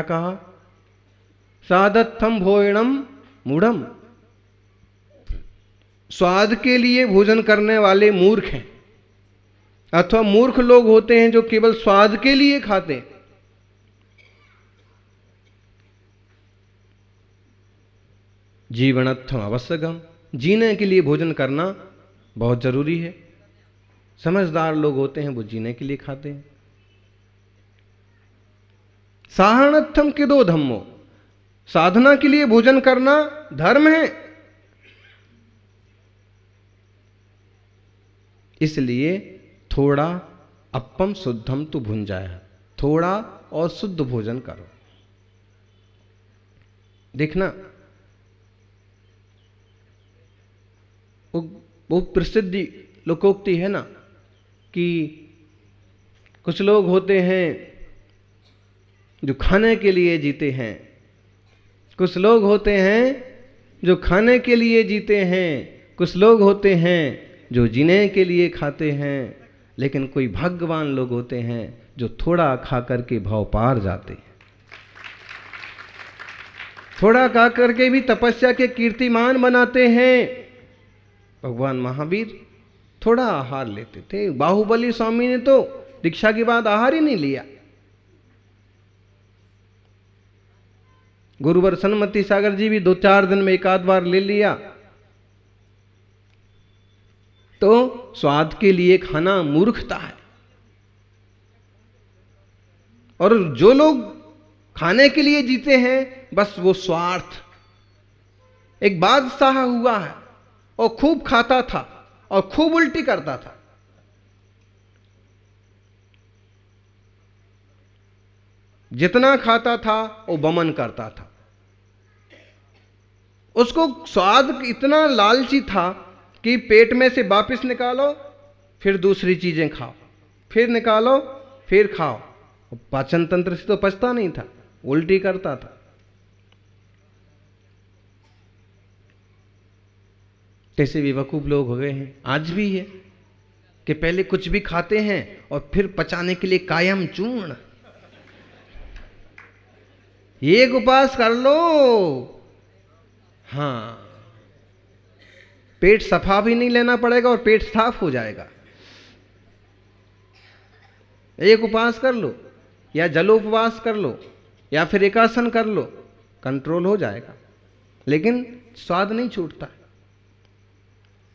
क्या कहा? सादत्थम भोजनम मूढ़म। स्वाद के लिए भोजन करने वाले मूर्ख हैं, अथवा मूर्ख लोग होते हैं जो केवल स्वाद के लिए खाते हैं। जीवनत्थम आवश्यकम, जीने के लिए भोजन करना बहुत जरूरी है। समझदार लोग होते हैं वो जीने के लिए खाते हैं। साहनत्थम किदो धम्मो, साधना के लिए भोजन करना धर्म है। इसलिए थोड़ा अप्पम शुद्धम तु भुंजाय, थोड़ा और शुद्ध भोजन करो। देखना वो प्रसिद्ध लोकोक्ति है ना कि कुछ लोग होते हैं जो खाने के लिए जीते हैं, कुछ लोग होते हैं जो खाने के लिए जीते हैं, कुछ लोग होते हैं जो जीने के लिए खाते हैं, लेकिन कोई भाग्यवान लोग होते हैं जो थोड़ा खा करके भाव पार जाते हैं। थोड़ा खा करके भी तपस्या के कीर्तिमान बनाते हैं। भगवान महावीर थोड़ा आहार लेते थे। बाहुबली स्वामी ने तो दीक्षा के बाद आहार ही नहीं लिया। गुरुवर सन्मति सागर जी भी 2-4 दिन में एक आध बार ले लिया। तो स्वाद के लिए खाना मूर्खता है। और जो लोग खाने के लिए जीते हैं बस वो स्वार्थ। एक बादशाह हुआ है और खूब खाता था और खूब उल्टी करता था। जितना खाता था वो बमन करता था। उसको स्वाद इतना लालची था कि पेट में से वापस निकालो फिर दूसरी चीजें खाओ, फिर निकालो फिर खाओ। पाचन तंत्र से तो पचता नहीं था, उल्टी करता था। कैसे बेवकूफ लोग हो गए हैं। आज भी है कि पहले कुछ भी खाते हैं और फिर पचाने के लिए कायम चूर्ण। एक उपास कर लो, हाँ, पेट सफा भी नहीं लेना पड़ेगा और पेट साफ हो जाएगा। एक उपवास कर लो या जलोपवास कर लो या फिर एकासन कर लो, कंट्रोल हो जाएगा। लेकिन स्वाद नहीं छूटता।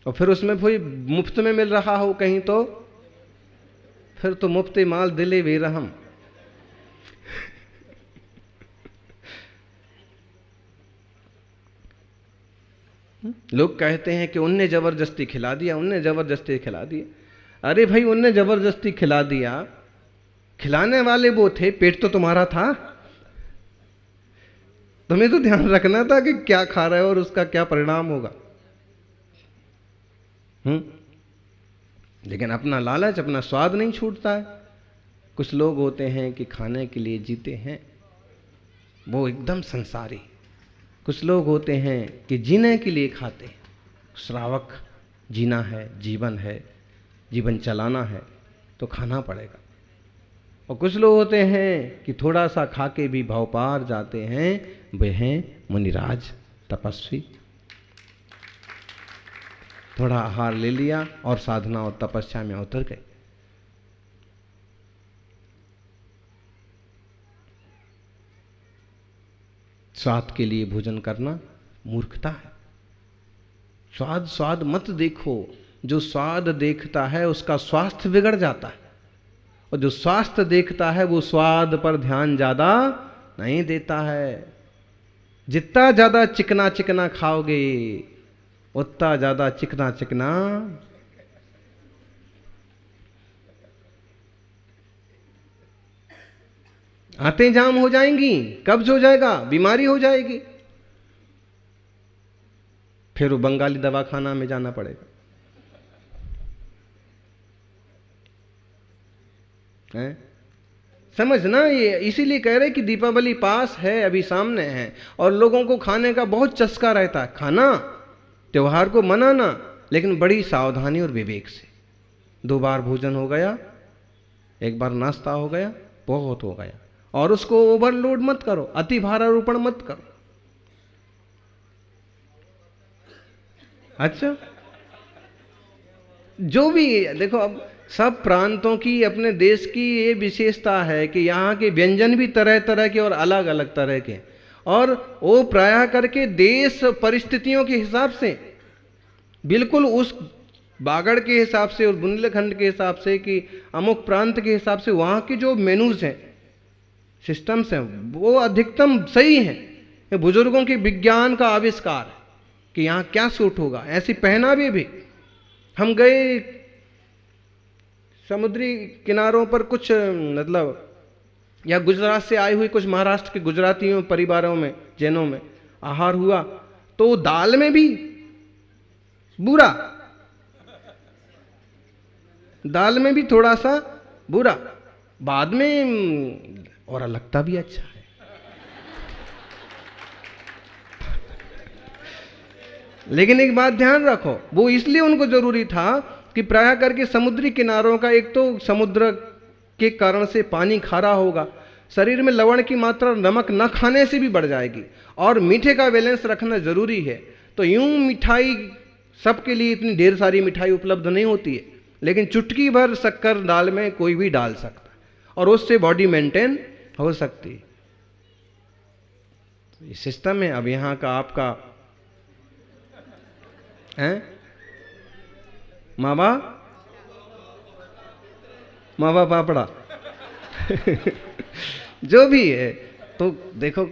और फिर उसमें कोई मुफ्त में मिल रहा हो कहीं तो फिर तो मुफ्त माल दिले बेरहम। लोग कहते हैं कि उनने जबरदस्ती खिला दिया, उनने जबरदस्ती खिला दिया। अरे भाई, उनने जबरदस्ती खिला दिया, खिलाने वाले वो थे, पेट तो तुम्हारा था। तुम्हें तो ध्यान रखना था कि क्या खा रहे हो और उसका क्या परिणाम होगा। लेकिन अपना लालच, अपना स्वाद नहीं छूटता है। कुछ लोग होते हैं कि खाने के लिए जीते हैं, वो एकदम संसारी। कुछ लोग होते हैं कि जीने के लिए खाते हैं। श्रावक जीना है, जीवन है, जीवन चलाना है तो खाना पड़ेगा। और कुछ लोग होते हैं कि थोड़ा सा खा के भी भाव पार जाते हैं, वे हैं मुनिराज, तपस्वी। थोड़ा आहार ले लिया और साधना और तपस्या में उतर गए। स्वाद के लिए भोजन करना मूर्खता है। स्वाद स्वाद मत देखो। जो स्वाद देखता है उसका स्वास्थ्य बिगड़ जाता है, और जो स्वास्थ्य देखता है वो स्वाद पर ध्यान ज्यादा नहीं देता है। जितना ज्यादा चिकना चिकना खाओगे उतना ज्यादा चिकना चिकना आंतें जाम हो जाएंगी, कब्ज हो जाएगा, बीमारी हो जाएगी, फिर वो बंगाली दवाखाना में जाना पड़ेगा। हैं? समझना, ये इसीलिए कह रहे कि दीपावली पास है, अभी सामने है, और लोगों को खाने का बहुत चस्का रहता है। खाना, त्योहार को मनाना, लेकिन बड़ी सावधानी और विवेक से। 2 बार भोजन हो गया, 1 बार नाश्ता हो गया, बहुत हो गया। और उसको ओवरलोड मत करो, अति भारारोपण मत करो। अच्छा, जो भी देखो, अब सब प्रांतों की, अपने देश की ये विशेषता है कि यहाँ के व्यंजन भी तरह तरह के और अलग अलग तरह के, और वो प्रायः करके देश परिस्थितियों के हिसाब से, बिल्कुल उस बागड़ के हिसाब से और बुंदेलखंड के हिसाब से कि अमुक प्रांत के हिसाब से वहाँ के जो मेनूज हैं, सिस्टम्स हैं, वो अधिकतम सही हैं। ये बुजुर्गों के विज्ञान का आविष्कार है कि यहाँ क्या सूट होगा। ऐसी पहनावे भी, हम गए समुद्री किनारों पर कुछ, मतलब या गुजरात से आई हुई कुछ महाराष्ट्र के गुजरातियों परिवारों में, जैनों में आहार हुआ, तो दाल में भी बुरा, दाल में भी थोड़ा सा बुरा, बाद में और लगता भी अच्छा है। लेकिन एक बात ध्यान रखो, वो इसलिए उनको जरूरी था कि प्रायः करके समुद्री किनारों का, एक तो समुद्र के कारण से पानी खारा होगा, शरीर में लवण की मात्रा नमक न खाने से भी बढ़ जाएगी, और मीठे का बैलेंस रखना जरूरी है। तो यूं मिठाई, सबके लिए इतनी ढेर सारी मिठाई उपलब्ध नहीं होती है, लेकिन चुटकी भर शक्कर दाल में कोई भी डाल सकता है और उससे बॉडी मेंटेन हो सकती है। तो ये सिस्टम है। अब यहाँ का आपका है मावा पापड़ा जो भी है, तो देखो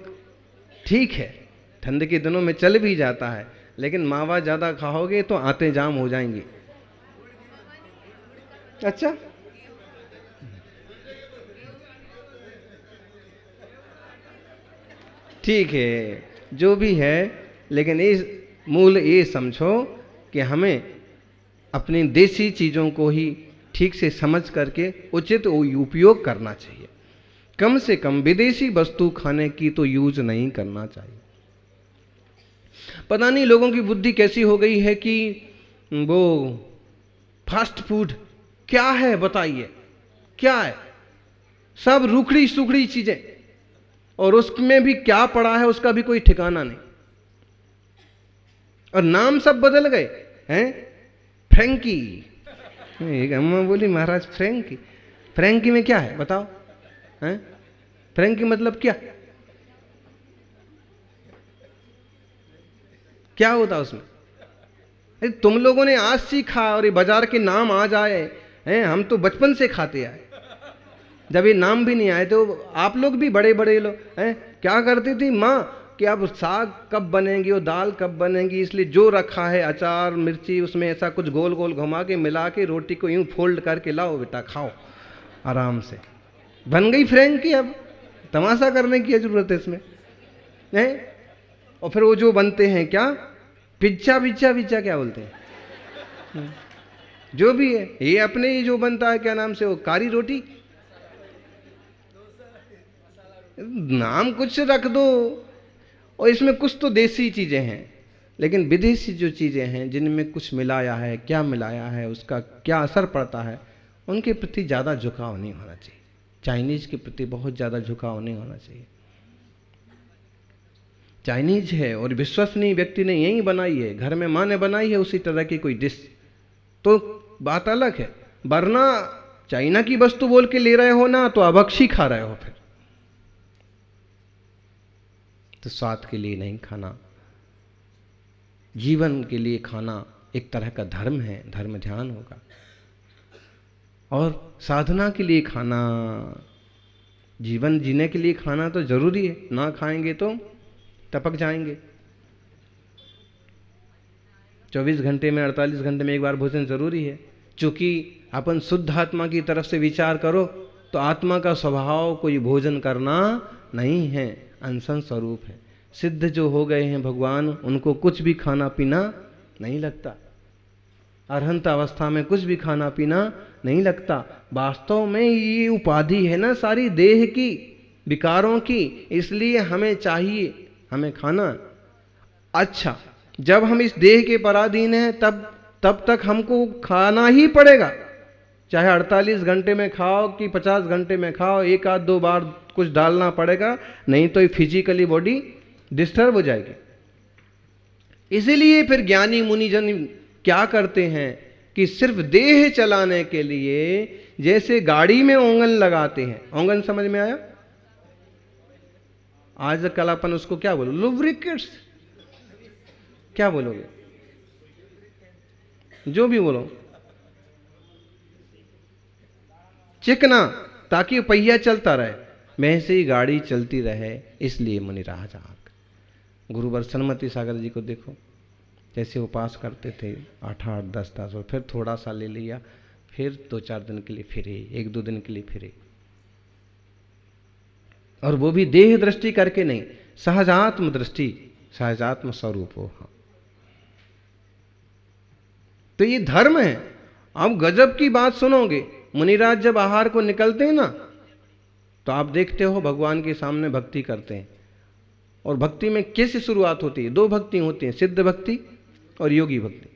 ठीक है, ठंड के दिनों में चल भी जाता है, लेकिन मावा ज्यादा खाओगे तो आंतें जाम हो जाएंगी। अच्छा, ठीक है, जो भी है, लेकिन इस मूल ये समझो कि हमें अपनी देसी चीज़ों को ही ठीक से समझ करके उचित उपयोग करना चाहिए। कम से कम विदेशी वस्तु खाने की तो यूज नहीं करना चाहिए। पता नहीं लोगों की बुद्धि कैसी हो गई है कि वो फास्ट फूड क्या है, बताइए क्या है, सब रूखड़ी सुखड़ी चीजें, और उसमें भी क्या पड़ा है उसका भी कोई ठिकाना नहीं, और नाम सब बदल गए हैं। फ्रैंकी, एक अम्मा बोली महाराज फ्रैंकी, फ्रैंकी में क्या है बताओ, हैं? फ्रैंकी मतलब क्या, क्या होता उसमें? अरे तुम लोगों ने आज सीखा और ये बाजार के नाम आज आए हैं, हम तो बचपन से खाते आए, जब ये नाम भी नहीं आए। तो आप लोग भी बड़े बड़े लोग हैं, क्या करती थी माँ कि अब साग कब बनेंगी और दाल कब बनेंगी, इसलिए जो रखा है अचार मिर्ची उसमें ऐसा कुछ गोल गोल घुमा के मिला के रोटी को यूं फोल्ड करके लाओ बेटा खाओ आराम से, बन गई फ्रैंकी। अब तमाशा करने की जरूरत है इसमें है। और फिर वो जो बनते हैं क्या, पिज्जा पिज्जा पिज्जा क्या बोलते हैं, जो भी है, ये अपने ही जो बनता है क्या नाम से, वो कारी रोटी, नाम कुछ रख दो, और इसमें कुछ तो देसी चीजें हैं, लेकिन विदेशी जो चीजें हैं जिनमें कुछ मिलाया है, क्या मिलाया है, उसका क्या असर पड़ता है, उनके प्रति ज्यादा झुकाव नहीं होना चाहिए। चाइनीज के प्रति बहुत ज्यादा झुकाव नहीं होना चाहिए। चाइनीज है और विश्वसनीय व्यक्ति ने यही बनाई है, घर में माँ ने बनाई है उसी तरह की कोई डिश, तो बात अलग है। वरना चाइना की वस्तु बोल के ले रहे हो ना, तो अभक्षी खा रहे हो। फिर तो स्वाद के लिए नहीं खाना, जीवन के लिए खाना एक तरह का धर्म है, धर्म ध्यान होगा। और साधना के लिए खाना, जीवन जीने के लिए खाना तो जरूरी है, ना खाएंगे तो टपक जाएंगे। 24 घंटे में 48 घंटे में एक बार भोजन जरूरी है। चूंकि अपन शुद्ध आत्मा की तरफ से विचार करो तो आत्मा का स्वभाव कोई भोजन करना नहीं है, अनशन स्वरूप है। सिद्ध जो हो गए हैं भगवान, उनको कुछ भी खाना पीना नहीं लगता, अरहंत अवस्था में कुछ भी खाना पीना नहीं लगता। वास्तव में ये उपाधि है ना सारी देह की, विकारों की, इसलिए हमें चाहिए, हमें खाना। अच्छा, जब हम इस देह के पराधीन हैं तब तक हमको खाना ही पड़ेगा, चाहे 48 घंटे में खाओ कि 50 घंटे में खाओ, एक आध दो बार कुछ डालना पड़ेगा, नहीं तो ये फिजिकली बॉडी डिस्टर्ब हो जाएगी। इसीलिए फिर ज्ञानी मुनिजन क्या करते हैं कि सिर्फ देह चलाने के लिए जैसे गाड़ी में ओंगन लगाते हैं। ओंगन समझ में आया? आज कल अपन उसको क्या बोलो, लुब्रिकेट्स, क्या बोलोगे, जो भी बोलो, चिकना, ताकि पहिया चलता रहे। वैसे ही गाड़ी चलती रहे, इसलिए मुनिराज आग। गुरुवर सन्मति सागर जी को देखो, जैसे उपास करते थे 8-8, 10-10, और फिर थोड़ा सा ले लिया, फिर 2-4 दिन के लिए फिरे, 1-2 दिन के लिए फिरे, और वो भी देह दृष्टि करके नहीं, सहजात्म दृष्टि, सहजात्म स्वरूप हो। हाँ, तो ये धर्म है। अब गजब की बात सुनोगे, मुनिराज जब आहार को निकलते हैं ना, तो आप देखते हो भगवान के सामने भक्ति करते हैं। और भक्ति में कैसे शुरुआत होती है? 2 भक्ति होती हैं, सिद्ध भक्ति और योगी भक्ति।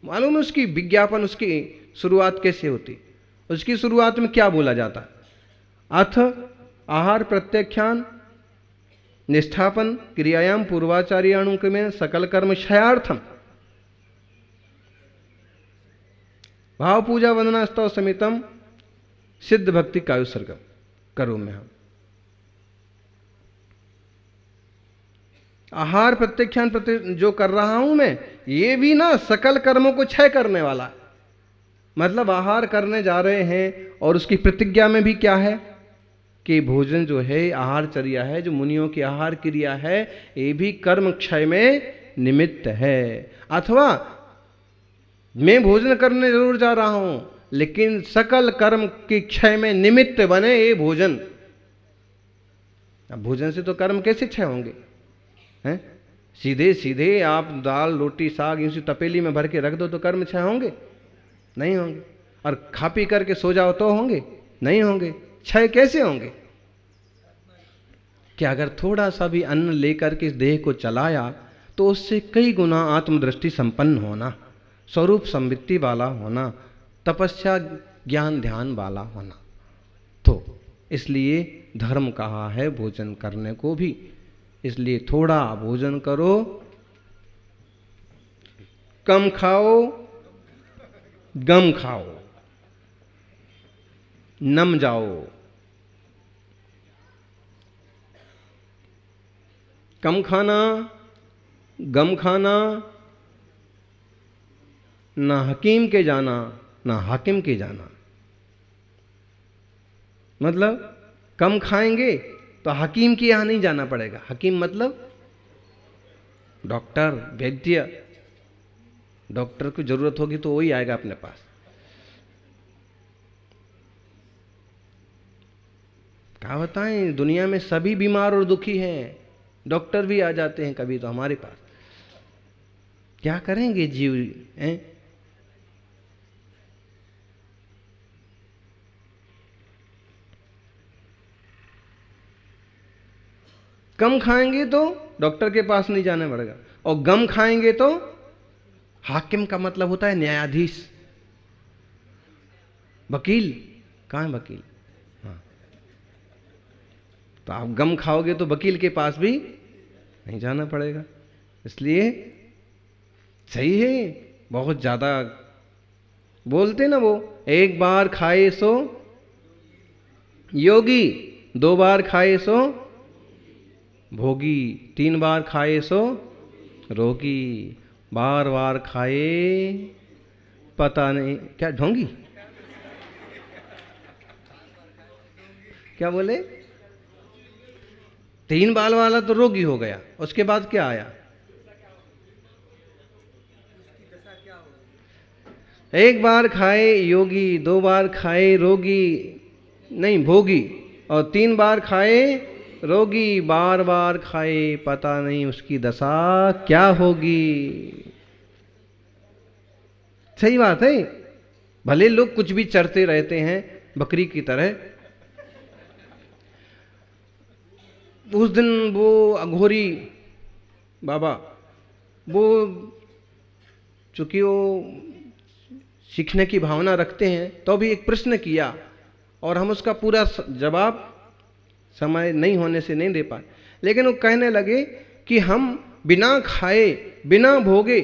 मालूम है उसकी विज्ञापन, उसकी शुरुआत कैसे होती? उसकी शुरुआत में क्या बोला जाता है? अथ आहार प्रत्याख्यान निष्ठापन क्रियायाम पूर्वाचार्यानुक्रमेण सकल कर्म क्षयार्थम भाव पूजा वंदना स्तव समितम सिद्ध भक्ति कायुसर्गम करो में। हम आहार प्रत्याख्यान जो कर रहा हूं मैं, ये भी ना सकल कर्मों को क्षय करने वाला है। मतलब आहार करने जा रहे हैं, और उसकी प्रतिज्ञा में भी क्या है कि भोजन जो है, आहार चर्या है, जो मुनियों की आहार क्रिया है, ये भी कर्म क्षय में निमित्त है। अथवा मैं भोजन करने जरूर जा रहा हूं, लेकिन सकल कर्म की क्षय में निमित्त बने ये भोजन। अब भोजन से तो कर्म कैसे क्षय होंगे? हैं? सीधे सीधे आप दाल रोटी साग यूं सी तपेली में भर के रख दो तो कर्म क्षय होंगे? नहीं होंगे। और खा पी करके सो जाओ तो होंगे? नहीं होंगे। क्षय कैसे होंगे? कि अगर थोड़ा सा भी अन्न लेकर के इस देह को चलाया, तो उससे कई गुना आत्मदृष्टि संपन्न होना, स्वरूप संवित्ति वाला होना, तपस्या ज्ञान ध्यान वाला होना। तो इसलिए धर्म कहा है भोजन करने को भी। इसलिए थोड़ा भोजन करो, कम खाओ, गम खाओ, नम जाओ। कम खाना, गम खाना, ना हकीम के जाना, ना हाकिम के जाना। मतलब कम खाएंगे तो हकीम के यहां नहीं जाना पड़ेगा। हकीम मतलब डॉक्टर, वैद्य। डॉक्टर की जरूरत होगी तो वही आएगा अपने पास। क्या बताएं, दुनिया में सभी बीमार और दुखी हैं, डॉक्टर भी आ जाते हैं कभी तो हमारे पास। क्या करेंगे जीव हैं? कम खाएंगे तो डॉक्टर के पास नहीं जाना पड़ेगा, और गम खाएंगे तो हाकिम का मतलब होता है न्यायाधीश, वकील। कहाँ है वकील? हाँ, तो आप गम खाओगे तो वकील के पास भी नहीं जाना पड़ेगा। इसलिए सही है, बहुत ज्यादा बोलते ना वो, एक बार खाए सो योगी, 2 बार खाए सो भोगी, 3 बार खाए सो रोगी, बार बार खाए पता नहीं क्या ढोंगी। क्या बोले? 3 बार वाला तो रोगी हो गया, उसके बाद क्या आया? एक बार खाए योगी, 2 बार खाए रोगी नहीं भोगी, और 3 बार खाए रोगी, बार बार खाए पता नहीं उसकी दशा क्या होगी। सही बात है। भले लोग कुछ भी चरते रहते हैं बकरी की तरह। उस दिन वो अघोरी बाबा, वो चूंकि वो सीखने की भावना रखते हैं, तो भी एक प्रश्न किया और हम उसका पूरा जवाब समय नहीं होने से नहीं दे पाए। लेकिन वो कहने लगे कि हम बिना खाए बिना भोगे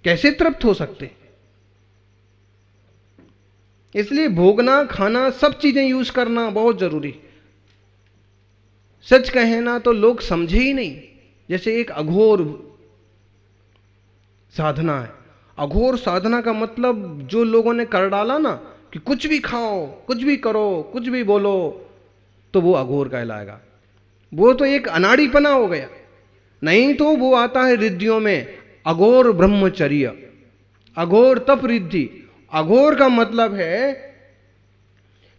कैसे तृप्त हो सकते। इसलिए भोगना, खाना, सब चीजें यूज करना बहुत जरूरी। सच कहें ना तो लोग समझे ही नहीं। जैसे एक अघोर साधना है। अघोर साधना का मतलब जो लोगों ने कर डाला ना कि कुछ भी खाओ, कुछ भी करो, कुछ भी बोलो, तो वो अघोर कहलाएगा। वो तो एक अनाड़ीपना हो गया। नहीं तो वो आता है रिद्धियों में, अघोर ब्रह्मचर्य, अघोर तप रिद्धि। अघोर का मतलब है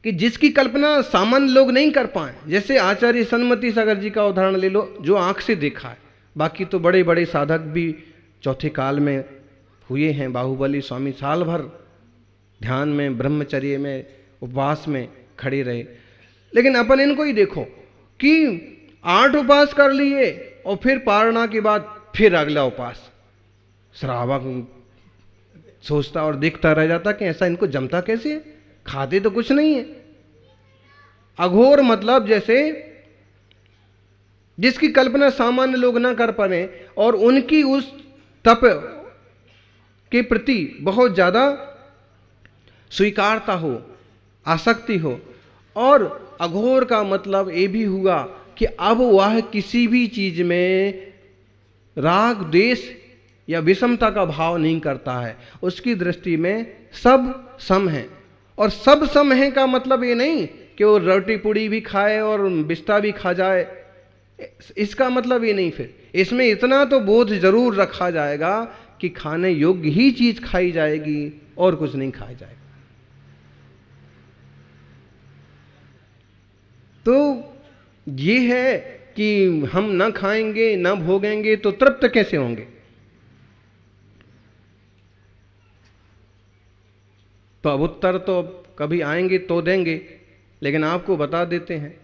कि जिसकी कल्पना सामान्य लोग नहीं कर पाए। जैसे आचार्य सन्मति सागर जी का उदाहरण ले लो, जो आंख से देखा है। बाकी तो बड़े बड़े साधक भी चौथे काल में हुए हैं। बाहुबली स्वामी साल भर ध्यान में, ब्रह्मचर्य में, उपवास में खड़े रहे। लेकिन अपन इनको ही देखो कि 8 उपवास कर लिए और फिर पारणा के बाद फिर अगला उपवास। श्रावक सोचता और देखता रह जाता कि ऐसा इनको जमता कैसे है, खाते तो कुछ नहीं है। अघोर मतलब जैसे जिसकी कल्पना सामान्य लोग ना कर पाए और उनकी उस तप के प्रति बहुत ज्यादा स्वीकारता हो, आसक्ति हो। और अघोर का मतलब ये भी हुआ कि अब वह किसी भी चीज में राग, द्वेष या विषमता का भाव नहीं करता है। उसकी दृष्टि में सब सम है। और सब सम है का मतलब ये नहीं कि वो रोटी पूड़ी भी खाए और बिस्ता भी खा जाए। इसका मतलब ये नहीं। फिर इसमें इतना तो बोध जरूर रखा जाएगा कि खाने योग्य ही चीज खाई जाएगी और कुछ नहीं खाया जाएगा। तो ये है कि हम ना खाएंगे ना भोगेंगे तो तृप्त कैसे होंगे। तो अब उत्तर तो कभी आएंगे तो देंगे। लेकिन आपको बता देते हैं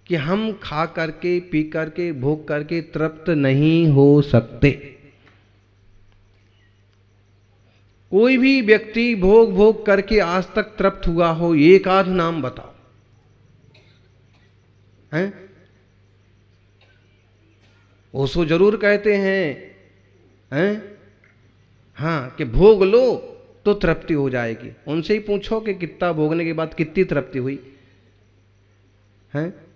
कि हम खा करके, पी करके, भोग करके तृप्त नहीं हो सकते। कोई भी व्यक्ति भोग भोग करके आज तक तृप्त हुआ हो, एक आध नाम बताओ। हैं? ओशो जरूर कहते हैं हाँ कि भोग लो तो तृप्ति हो जाएगी। उनसे ही पूछो कि कितना भोगने के बाद कितनी तृप्ति हुई है।